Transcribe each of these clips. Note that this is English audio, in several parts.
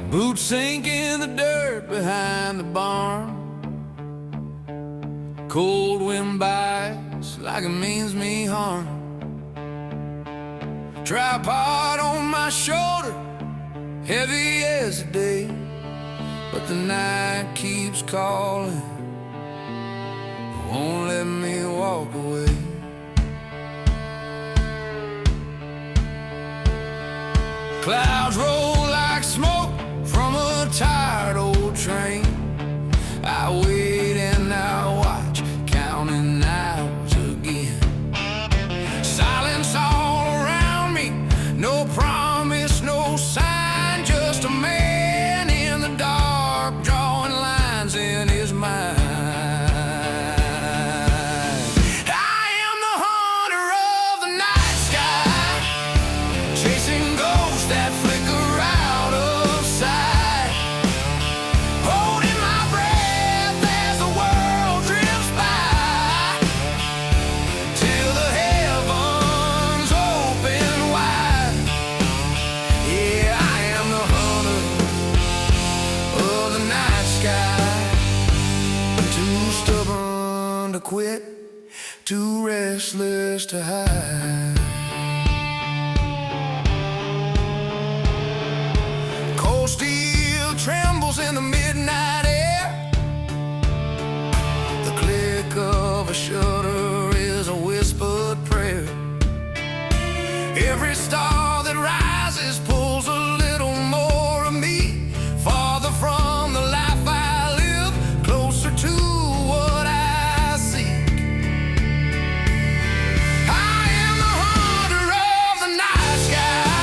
Boots sink in the dirt behind the barn. Cold wind bites like it means me harm. Tripod on my shoulder, heavy as the day, but the night keeps calling, won't let me walk away. Clouds roll like smoke from a tired old train. I wait and I watch, counting hours again. Silence all around me, no promise, no sign, just a man in the dark drawing lines in his mind. I am the hunter of the night sky, chasing ghosts that flicker out of sight, holding my breath as the world drifts by, till the heavens open wide. Yeah, I am the hunter of the night sky, too stubborn to quit, too restless to hide. Cold steel trembles in the midnight air. The click of a shutter is a whispered prayer. Every star that rises pulls a little more of me, farther from the life I live, closer to what I seek. I am the hunter of the night sky,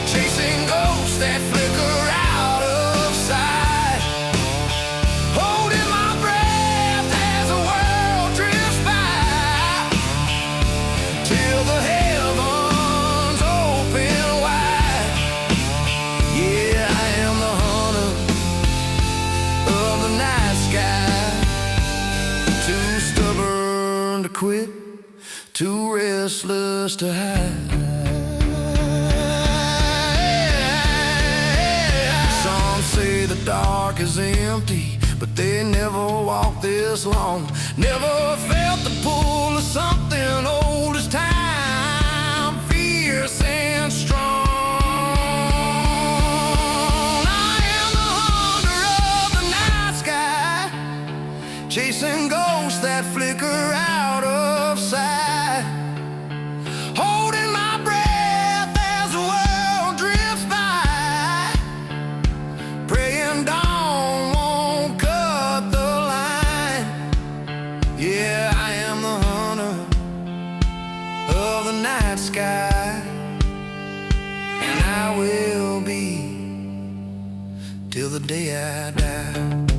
chasing ghosts that flicker out of sight, holding my breath as the world drifts by, till the heavens open wide. Yeah, I am the hunter of the night sky, too stubborn to quit, too restless to hide. Some say the dark is empty, but they never walked this long. Never felt the pull of something old as time, fierce and strong. I am the hunter of the night sky, chasing ghosts that flicker out of sight, holding my breath as the world drifts by, praying dawn won't cut the line. Yeah, I am the hunter of the night sky, and I will be till the day I die.